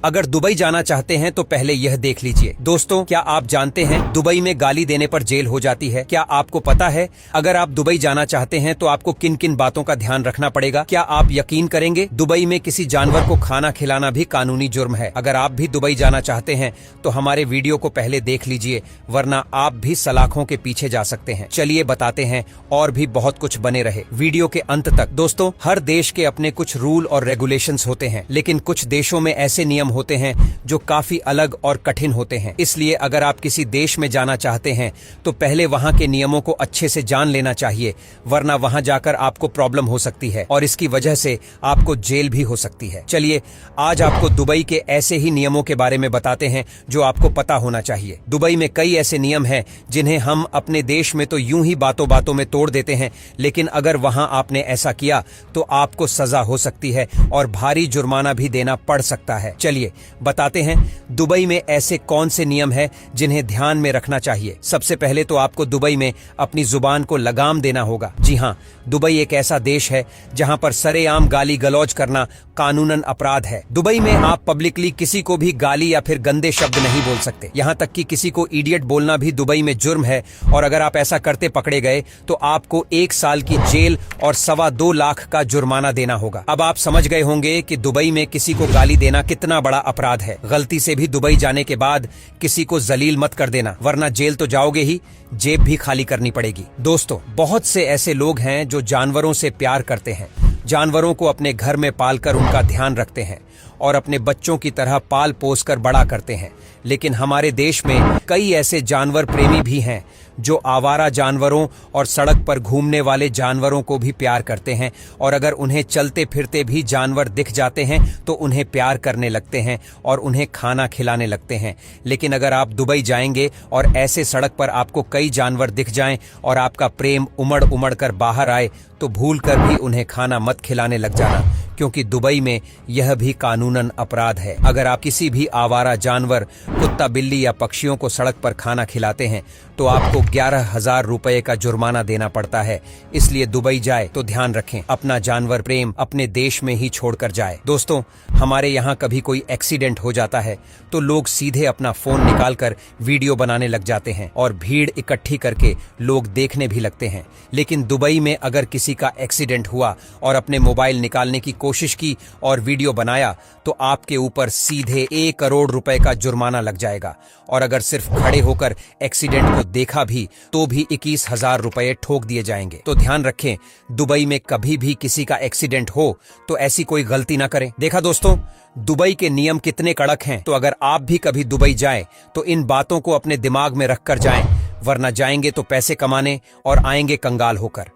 अगर दुबई जाना चाहते हैं तो पहले यह देख लीजिए। दोस्तों, क्या आप जानते हैं दुबई में गाली देने पर जेल हो जाती है? क्या आपको पता है अगर आप दुबई जाना चाहते हैं तो आपको किन किन बातों का ध्यान रखना पड़ेगा? क्या आप यकीन करेंगे, दुबई में किसी जानवर को खाना खिलाना भी कानूनी जुर्म है। अगर आप भी दुबई जाना चाहते हैं तो हमारे वीडियो को पहले देख लीजिए, वरना आप भी सलाखों के पीछे जा सकते हैं। चलिए बताते हैं, और भी बहुत कुछ बने रहे वीडियो के अंत तक। दोस्तों, हर देश के अपने कुछ रूल और रेगुलेशंस होते हैं, लेकिन कुछ देशों में ऐसे नियम होते हैं जो काफी अलग और कठिन होते हैं। इसलिए अगर आप किसी देश में जाना चाहते हैं तो पहले वहां के नियमों को अच्छे से जान लेना चाहिए, वरना वहां जाकर आपको प्रॉब्लम हो सकती है और इसकी वजह से आपको जेल भी हो सकती है। चलिए आज आपको दुबई के ऐसे ही नियमों के बारे में बताते हैं जो आपको पता होना चाहिए। दुबई में कई ऐसे नियम हैं जिन्हें हम अपने देश में तो यूं ही बातों बातों में तोड़ देते हैं, लेकिन अगर वहां आपने ऐसा किया तो आपको सजा हो सकती है और भारी जुर्माना भी देना पड़ सकता है। चलिए बताते हैं दुबई में ऐसे कौन से नियम हैं जिन्हें ध्यान में रखना चाहिए। सबसे पहले तो आपको दुबई में अपनी जुबान को लगाम देना होगा। जी हां, दुबई एक ऐसा देश है जहां पर सरेआम गाली गलौज करना कानूनन अपराध है। दुबई में आप पब्लिकली किसी को भी गाली या फिर गंदे शब्द नहीं बोल सकते। यहां तक कि किसी को इडियट बोलना भी दुबई में जुर्म है, और अगर आप ऐसा करते पकड़े गए तो आपको 1 साल की जेल और 2.25 लाख का जुर्माना देना होगा। अब आप समझ गए होंगे कि दुबई में किसी को गाली देना कितना बड़ा अपराध है। गलती से भी दुबई जाने के बाद किसी को जलील मत कर देना, वरना जेल तो जाओगे ही, जेब भी खाली करनी पड़ेगी। दोस्तों, बहुत से ऐसे लोग हैं जो जानवरों से प्यार करते हैं, जानवरों को अपने घर में पालकर उनका ध्यान रखते हैं और अपने बच्चों की तरह पाल पोस कर बड़ा करते हैं। लेकिन हमारे देश में कई ऐसे जानवर प्रेमी भी हैं जो आवारा जानवरों और सड़क पर घूमने वाले जानवरों को भी प्यार करते हैं, और अगर उन्हें चलते फिरते भी जानवर दिख जाते हैं तो उन्हें प्यार करने लगते हैं और उन्हें खाना खिलाने लगते हैं। लेकिन अगर आप दुबई जाएंगे और ऐसे सड़क पर आपको कई जानवर दिख जाएं और आपका प्रेम उमड़ उमड़ कर बाहर आए तो भूल कर भी उन्हें खाना मत खिलाने लग जाना, क्योंकि दुबई में यह भी कानूनन अपराध है। अगर आप किसी भी आवारा जानवर, कुत्ता, बिल्ली या पक्षियों को सड़क पर खाना खिलाते हैं तो आपको 11,000 रुपए का जुर्माना देना पड़ता है। इसलिए दुबई जाए तो ध्यान रखें, अपना जानवर प्रेम अपने देश में ही छोड़कर जाए। दोस्तों, हमारे यहाँ कभी कोई एक्सीडेंट हो जाता है तो लोग सीधे अपना फोन निकालकर वीडियो बनाने लग जाते हैं और भीड़ इकट्ठी करके लोग देखने भी लगते हैं। लेकिन दुबई में अगर किसी का एक्सीडेंट हुआ और अपने मोबाइल निकालने की कोशिश की और वीडियो बनाया तो आपके ऊपर सीधे 1 करोड़ रुपए का जुर्माना लग जाएगा, और अगर सिर्फ खड़े होकर एक्सीडेंट को देखा भी तो भी 21,000 रुपए ठोक दिए जाएंगे। तो ध्यान रखें, दुबई में कभी भी किसी का एक्सीडेंट हो तो ऐसी कोई गलती ना करें। देखा दोस्तों, दुबई के नियम कितने कड़क हैं। तो अगर आप भी कभी दुबई जाएं तो इन बातों को अपने दिमाग में रखकर जाएं, वरना जाएंगे तो पैसे कमाने और आएंगे कंगाल होकर।